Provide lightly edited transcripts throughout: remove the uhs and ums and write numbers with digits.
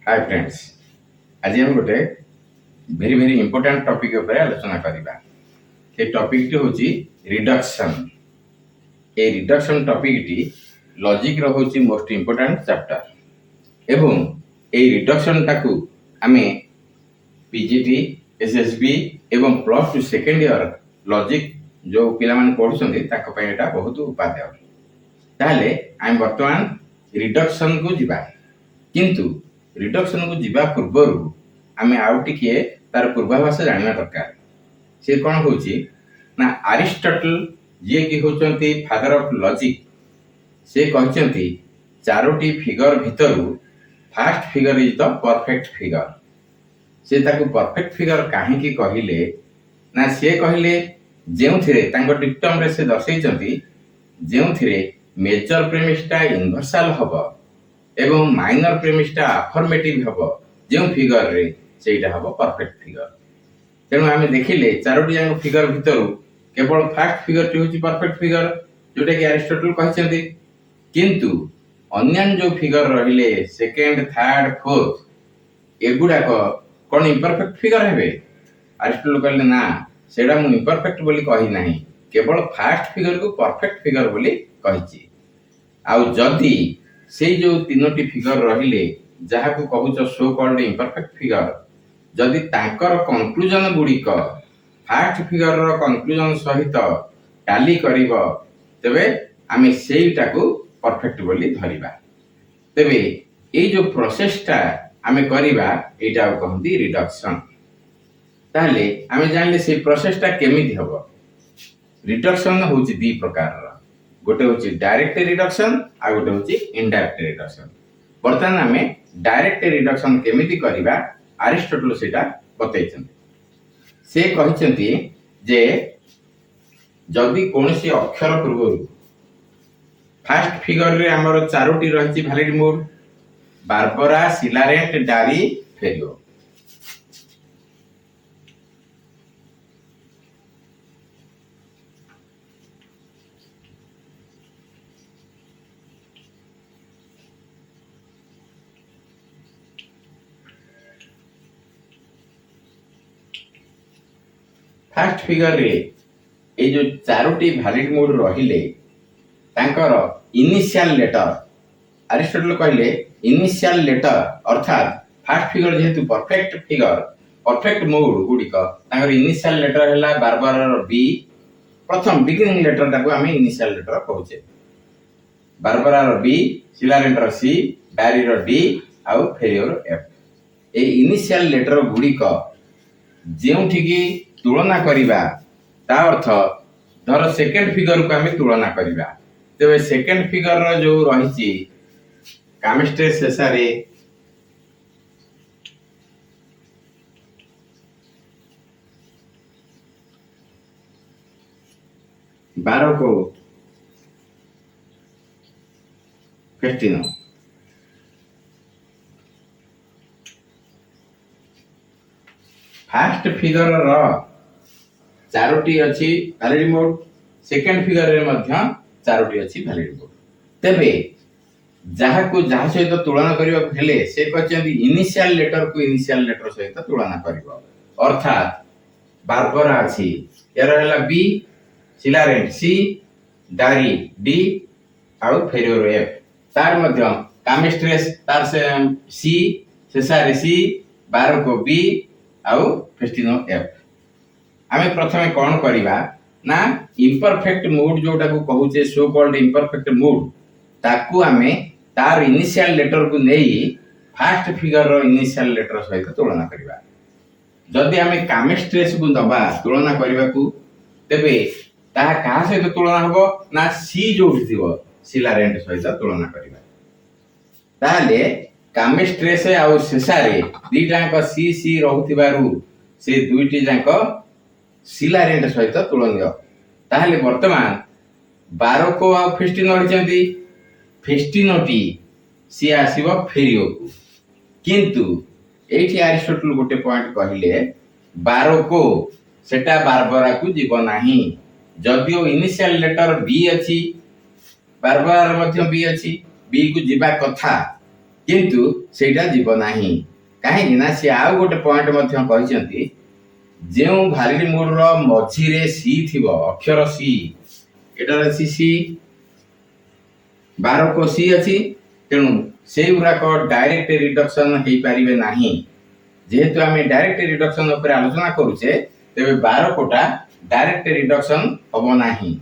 Hi friends, आज हम गोटे वेरी वेरी इंपोर्टेंट टॉपिक ऊपर आलोचना करिबा। ए टॉपिक टी होची रिडक्शन। ए रिडक्शन टॉपिक टी लॉजिक रो होची मोस्ट इंपोर्टेंट चैप्टर एवं ए रिडक्शन टाकू आमे पीजीटी एसएसबी एवं प्लस 2 सेकंड ईयर लॉजिक जो पिला माने पढुछन्ते ताको पय एटा बहुत उपादेय। ताले आम वर्तमान रिडक्शन को जिबा, किंतु रिडक्शन को जीवा पूर्व आमे आउ टिके तार पूर्वाभास जानिबा दरकार। से कोन होची ना अरिस्टोटल जे कि होचंती फादर ऑफ लॉजिक, से कहचंती चारोटी फिगर भितरु first figure is the perfect figure. से ताकू परफेक्ट फिगर काहे की कहिले ना से कहिले जेउथिरे तांको डिक्टम रे से दर्शैचंती जेउथिरे मेजर प्रेमिसटा इनवर्सल हबो एवं माइनर प्रेमिसटा अफर्मेटिव हबो जो फिगर रे सेटा हबो परफेक्ट फिगर। तेणु आमे देखिले चारोटी जाक फिगर भितरु केवल फर्स्ट फिगर टी होची परफेक्ट फिगर जोटा कि अरिस्टोटल कहचंती, किंतु अन्यन जो फिगर रहिले सेकंड थर्ड फोर्थ एगुडा को कोन इम्परफेक्ट फिगर हेबे। अरिस्टोटल कहले ना सेडा मु इम्परफेक्ट बोली कहि नाही, केवल फर्स्ट फिगर को परफेक्ट फिगर बोली कहिची। आउ जदी से जो तीनोटी फिगर रहिले जहा को कहूच सो कॉल्ड इम्परफेक्ट फिगर, जदि तांकर कंक्लूजन गुडी को फर्स्ट फिगर रो कंक्लूजन सहित टैली करिवो तबे आमे सेईटा को परफेक्ट बोली धरिबा। तबे ए जो प्रोसेसटा आमे करिबा एटा कहंती रिडक्शन। ताले आमे जानले से प्रोसेसटा केमिति हबो। रिडक्शन होची दी प्रकार रो, गोटे होची डायरेक्ट रिडक्शन आ गोटे होची इनडायरेक्ट रिडक्शन। वर्तमान आमे डायरेक्ट रिडक्शन केमिति करिबा अरिस्टोटल सेटा बतैछन। से कहिसंती जे जदि कोनसी अक्षर पूर्व फर्स्ट फिगर रे हमर चारोटी रहिछि वैलिड मोड बारबरा सिलारेंट डारी फेरियो। फर्स्ट फिगर रे ए जो चारोटी वैलिड मोड रहिले तांकर इनिशियल लेटर अरिस्टोटल कहले इनिशियल लेटर अर्थात फर्स्ट फिगर जेहेतु परफेक्ट फिगर परफेक्ट मोड गुडी को तांकर इनिशियल लेटर हला बारबरा रो बी। प्रथम बिगिनिंग लेटर टाको हमें इनिशियल लेटर कहूचे। बारबरा रो बी, सिलारेंट रो सी, डारी रो डी आउ फेरियो रो एफ। ए इनिशियल लेटर गुडी को जेउठी की तुलना करिबा ता अर्थ धर सेकंड फिगर को हमें तुलना करिबा तबे सेकंड फिगर रो जो रहिछि केमिस्ट्री सेसारे 12 को 15 फर्स्ट फिगर रो चारोटी अछि वैलिड मोड, सेकंड फिगर रे मध्य चारोटी अछि वैलिड मोड। तबे जहा को जहा सहित तुलना करियो हेले से कहचंदी इनिशियल लेटर को इनिशियल लेटर सहित तुलना करियो। अर्थात बारबरा अछि यार हला बी, सिलारेंट सी, डारी डी आउ फेरियो एफ। तार मध्य केमिस्ट्री तार से सी सेसारे सी, 12 को बी आउ 15 एफ। आमे प्रथमे कोन करिबा ना इम्परफेक्ट मोड जोटा को कहूचे सो कॉल्ड इम्परफेक्ट मोड ताकू आमे तार इनिशियल लेटर को नेई फर्स्ट फिगर रो इनिशियल लेटर सहित तुलना करिबा। जदि आमे केमिस्ट्री को दबा तुलना करिबा को तबे ता का सहित तुलना हबो ना सी जो थिबो सिलारेंट सहित तुलना करिबा। ताले केमिस्ट्री से आउ सेसारे दीटा को सी सी रहउथिबारु से दुईटी जाको सिलारेंट सहित तुलनीय। ताहले वर्तमान 12 को आ 15 रहिचंती 15 टी सी आसीबो फेरियो को, किंतु एठी अरिस्टोटल गोटे पॉइंट कहिले 12 को सेटा बारबरा को जीव नाही। जदियो इनिशियल लेटर बी अछि बारबरा मध्य बी अछि, बी को जीवा कथा किंतु सेटा जीव नाही कहीं ना सी आउ गोटे पॉइंट मध्य कहिसेंती जो भारिड मोड रो मझिरे सी थिबो अक्षर सी एटार अछि सी 12 को सी अछि तेणु से गुराक डायरेक्ट रिडक्शन हेई पारिबे नाही जेहेतु आमे डायरेक्ट रिडक्शन ऊपर आलोचना करूचे तेबे 12 कोटा डायरेक्ट रिडक्शन हबो नाही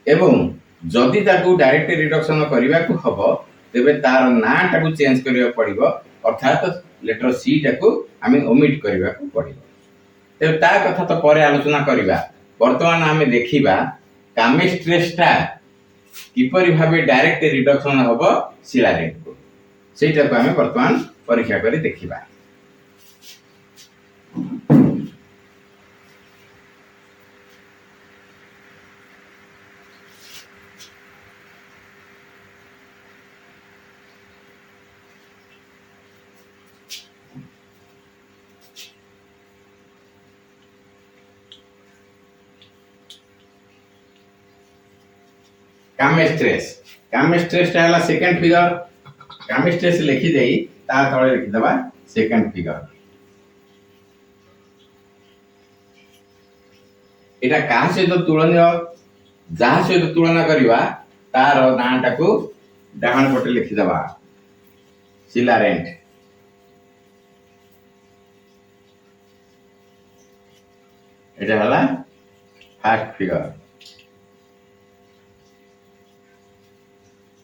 एवं जदि ताकू डायरेक्ट रिडक्शन करबा को हबो तेबे तार नाटाକୁ चेंज करिया पड़िबो अर्थात लेटर सी टाकू आमे ओमिट करबा को पड़िबो तेबे ता कथा तो परे आलोचना करबा वर्तमान आमे देखिबा कामेस्ट्रेसटा किपरि भाबे डायरेक्ट रिडक्शन हबो सिलारेट को सेटा को आमे वर्तमान परीक्षा करी देखिबा कामेस्ट्रेस टा हला सेकंड फिगर कामेस्ट्रेस लिखि देई ता तळे लिखि दबा सेकंड फिगर एटा का सहित तुलनीय जहा सहित तुलना करिवा तार नाटा को डाहण पटे लिखि दबा सिलारेंट एटा हला फर्स्ट फिगर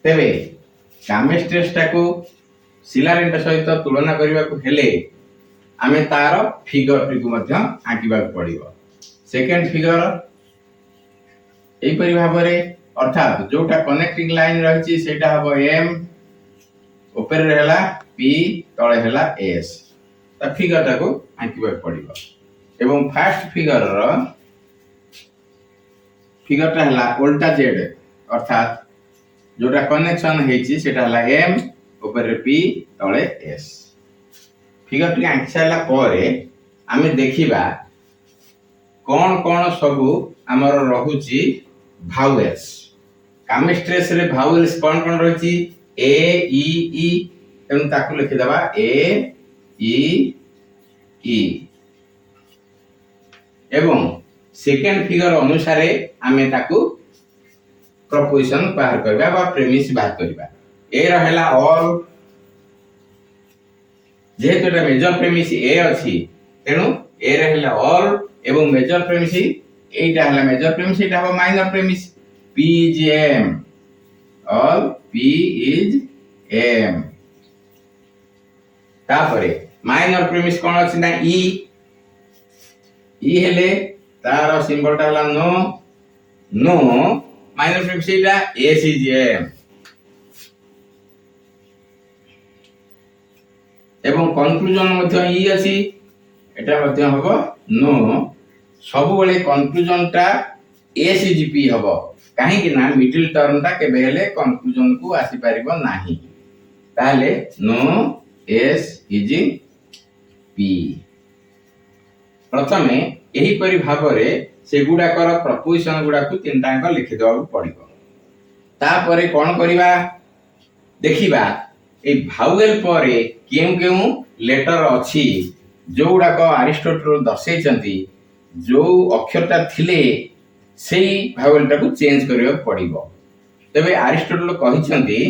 तेबे कामेस्ट्रेस टाकू सिलारेंट सहित तुलना करबा को हेले आमे तार फिगर टिकु मध्य आंकिबा पड़िबो सेकंड फिगर एई परि भाबरे अर्थात जोटा कनेक्टिंग लाइन रहिछि सेटा हबो एम ऊपर रहला पी तळे हला एस ता फिगर टाकू आंकिबा पड़िबो एवं फर्स्ट फिगर टा हला उल्टा जेड अर्थात जोटा कनेक्शन हेछि सेटा हला एम ऊपर पी तळे एस फिगर टी आंकी साइला परे आमे देखिबा कोन कोन सबु हमर रहुछि भावेल्स कामेस्ट्रेस रे भावेल्स कोन कोन रहिछि ए ई ई एन ताकु लिखि दबा ए ई ई एवं सेकंड फिगर अनुसारे आमे ताकु प्रपोजिशन बाहर करबा बा प्रेमिस बाहर करबा ए रहला ऑल जेहेतु एटा मेजर प्रेमिस ए अछि तेनु ए रहला ऑल एवं मेजर प्रेमिस एटा हला मेजर प्रेमिस एटा हबो minor premise p is m all p is m तापरे माइनर प्रेमिस कोन अछि ना e हेले तार सिंबल टा हला no minor premise Etah s is m एवं कंक्लूजन मध्य ई अछि एटा मध्य हबो नो सब बेले कंक्लूजन टा s इज p हबो काहे कि ना मिडिल टर्म टा केबे हेले कंक्लूजन को आसी परिबो नाही ताले नो s इज p प्रथमे एही परि भाबरे से गुडा कर प्रपोजिशन गुडा को तीनटा अंक लिखि देबा पड़िबो तापरे कोन करिबा देखिबा ए भावेल परे केउ केउ लेटर अछि जोडा को अरिस्टोटल दर्शैचंती जो अक्षरटा थिले सेही भावेल टाको चेंज करियो पड़िबो तबे अरिस्टोटल कहिचंती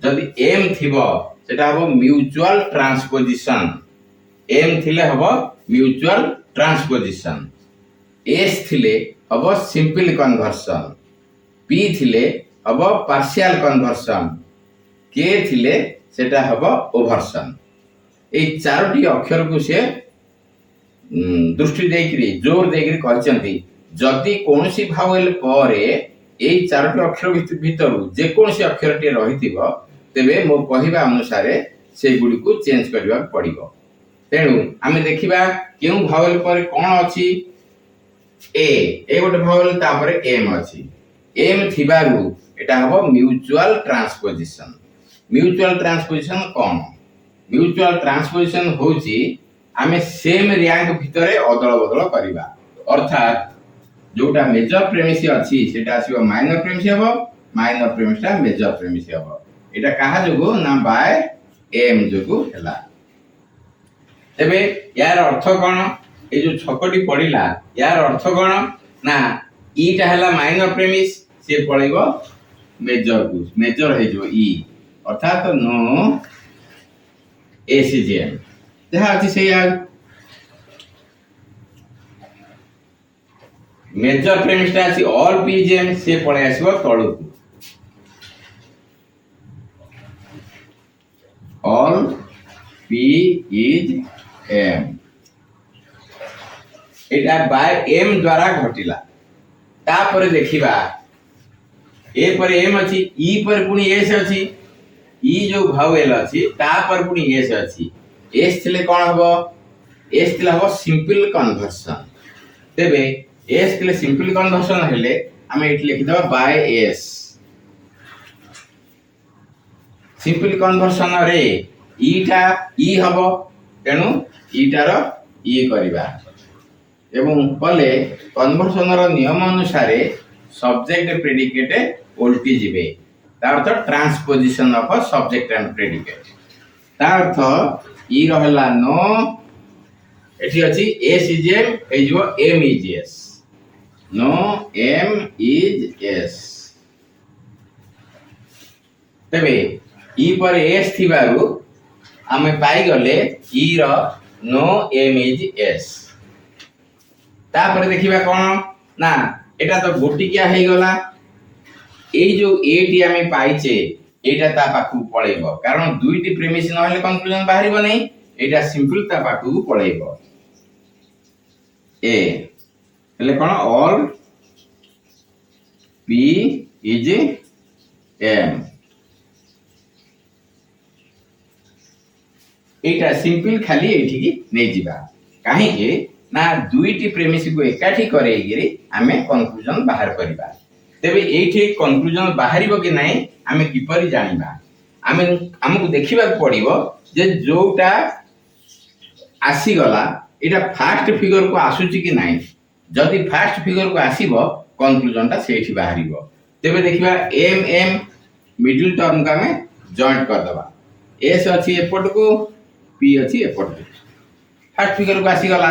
जदि एम थिबो सेटा हबो म्यूचुअल ट्रांसपोजिशन एम थिले हबो म्यूचुअल ट्रांसपोजिशन एस थिले हबो सिंपल कन्वर्शन पी थिले हबो पार्शियल कन्वर्शन के थिले सेटा हबो ओवर्सन ए चारोटी अक्षर को से दृष्टि देकरी जोर देकरी कहचंती जदि कोनसी भावेल परे ए चारोटी अक्षर भितर जे कोनसी अक्षरटी रहितिबो तेबे मो कहिबा अनुसार से गुडी को चेंज करबा पड़िबो तेनु आमे देखिबा केउ भावेल परे कोन अछि ए गोटे भावेल तापरे एम अछि एम थिबारु एटा हबो म्यूचुअल ट्रांसपोजिशन म्यूचुअल ट्रांसपोजिशन कोन म्यूचुअल ट्रांसपोजिशन होची आमे सेम रैंक भितरे अदल बदल करिबा अर्थात जोटा मेजर प्रेमिस अछि सेटा आसीबो माइनर प्रेमिस हबो माइनर प्रेमिसटा मेजर प्रेमिस हबो एटा कहा जोगो ना बाय एम जो है। तेबे यार अर्थ कौन ये जो छकटी पड़िला यार अर्थ कौन ना ईटा है माइनर प्रेमिस से पड़ेगा मेजर को मेजर है जो ई अर्थात नो एसीजीएम जहाँ अच्छी से यार मेजर प्रेमिस टा अछि ऑल पीजीएम से पड़े आसीबो तळु को all P is M Etah bye M द्वारा घटिला तापर देखिबा ए पर एम अछि ई पर पुनी एस अछि ई जो भावेल अछि तापर पुनी एस अछि एस थिले कोन हबो एस थिले हबो सिंपल कन्वर्शन तेबे एस थिले सिंपल कन्वर्शन हेले हम एट लिखि दबा बाय एस सिंपल कन्वर्शन रे ईटा ई हबो तेनु ईटार ई करिबा एवं कले कन्वर्शन रो नियम अनुसार सब्जेक्ट प्रेडिकेट उल्टी जिवे ता अर्थ transposition of subject and predicate ता अर्थ ई रहला नो एठी अछि एस इज एम ए जो M is S no M is S तबे ई पर एस थिबारु आमे पाई गले ई रो नो एम इज एस तापर देखिबा कोन ना एटा तो गोटिकिया हे गला एई जो ए टी आमे पाइचे एटा ता पाखु पळेबो कारण दुईटी प्रेमिस न हले कंक्लूजन बाहरिबो नै एटा सिंपल ता पाखु पळेबो ए हले कोन all P is M Etah simple खाली एठी की नै जिबा काहे के ना दुईटी प्रेमिस को एकाठी करे गिरी आमे कंक्लूजन बाहर करिबा तेबे एठी कंक्लूजन बाहरिबो कि नै आमे किपरि जानिबा आमे हमकु देखिबा पड़िबो जे जोटा आसी गला एटा फर्स्ट फिगर को आसुची कि नै जदि फर्स्ट फिगर को आसीबो कंक्लूजन ता सेठी बाहरिबो तेबे देखिबा एम एम मिडिल टर्म का में जॉइंट कर दबा एस अछि एपट को पी अछि एपट फर्स्ट फिगर को आसी गला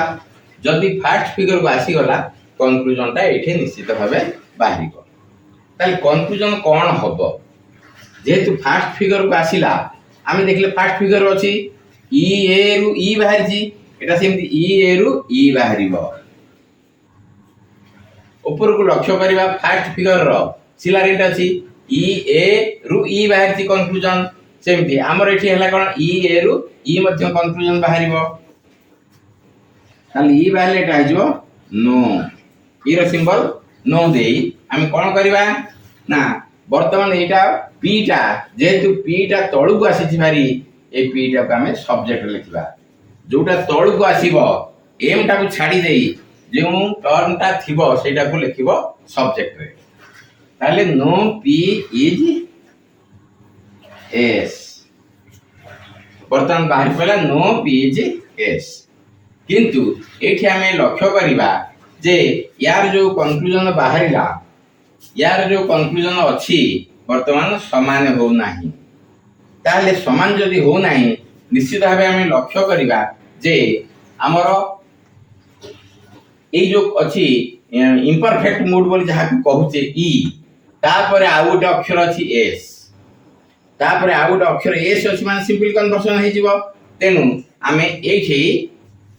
जदि फर्स्ट फिगर को आसी गला कंक्लूजन ता एठी निश्चित भाबे बाहरिबो ताल कंक्लूजन कोन हबो जेतु फर्स्ट फिगर को आसीला आमे देखले फर्स्ट फिगर अछि ई ए रु ई बाहरिजी एटा सेमति ई ए रु ई बाहरिबो ऊपर को लक्ष्य करिबा फर्स्ट फिगर रो सिलारिटी अछि ई ए रु ई बाहरिजी कंक्लूजन सेमति हमर एठी हला कोन ई ए रु ई मध्य कंक्लूजन बाहरिबो खाली ई बाहले एटा आजो नो ई रो सिंबल नो देई हम कोन करिबा ना वर्तमान एटा पी टा जेतु पी टा तळु को आसी भारी ए पी टा को हमें सब्जेक्ट लिखबा जोटा तळु को आसीबो एम टा को छाडी देई जेउ टर्म ता थिबो सेटा को लिखिबो सब्जेक्ट रे ताले नो पी इज एस वर्तमान बाहर पला नो पी इज एस किंतु एठी हमें लक्ष्य करिबा जे यार जो कंक्लूजन बाहरिला यार जो कंक्लूजन अछि वर्तमान समान हो नाही ताले समान जदी हो नाही निश्चित भाबे हमें लक्ष्य करिबा जे हमरो ए जो अछि इम्परफेक्ट मूड बोली जहा कहूचे ई तापर आउट अक्षर अछि एस तापर आउट अक्षर एस अछि माने सिंपल कन्वर्सन हे जिवो तेनु हमें एठी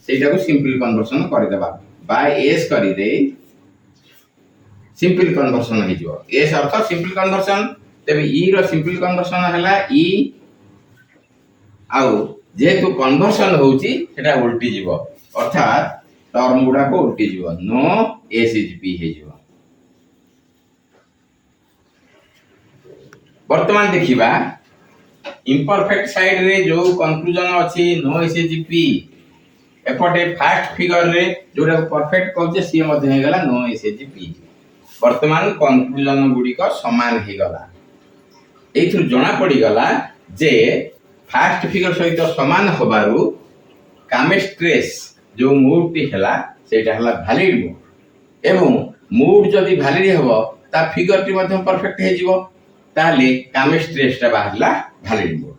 सेटा को सिंपल कन्वर्सन करि देबा बाय एस करि दे सिंपल कन्वर्सन हे जिवो एस अर्थ सिंपल कन्वर्सन तबे ई रो सिंपल कन्वर्सन हला ई आउ जेतु कन्वर्सन होउची सेटा उल्टी जिवो अर्थात टर्म गुडा को उल्टी जिवो नो एस इज पी हे जिवो वर्तमान देखिबा इम्परफेक्ट साइड रे जो कंक्लूजन अछि नो एस इज पी एपटे फर्स्ट फिगर रे जोडा परफेक्ट कहजे सी मध्ये हे गला नो एस इज पी वर्तमान कंक्लूजन गुडी को समान हे गला एथुर जणा पड़ी गला जे फर्स्ट फिगर सहित समान होबारु कामेस्ट्रेस जो मूड टी हला सेटा हला वैलिड मूड एवं मूड जदी वैलिड हबो ता फिगर टी मध्ये परफेक्ट हे जिवो ताले कामेस्ट्रेस ता बाहरला वैलिड मूड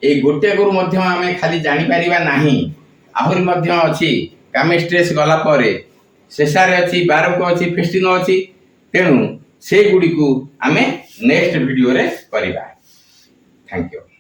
এই ଗୋଟିଏରୁ ମଧ୍ୟ ଆମେ ଖାଲି ଜାଣିପାରିବା ନାହିଁ, ଆହୁରି ମଧ୍ୟ ଅଛି। କାମେଷ୍ଟ୍ରେସ୍ ଗଲା ପରେ ଶେଷରେ ଅଛି ବାରକ ଅଛି, ଫେଷ୍ଟିନ ଅଛି। ତେଣୁ ସେଇଗୁଡ଼ିକୁ ଆମେ ନେକ୍ସଟ ଭିଡ଼ିଓରେ କରିବା। Thank you.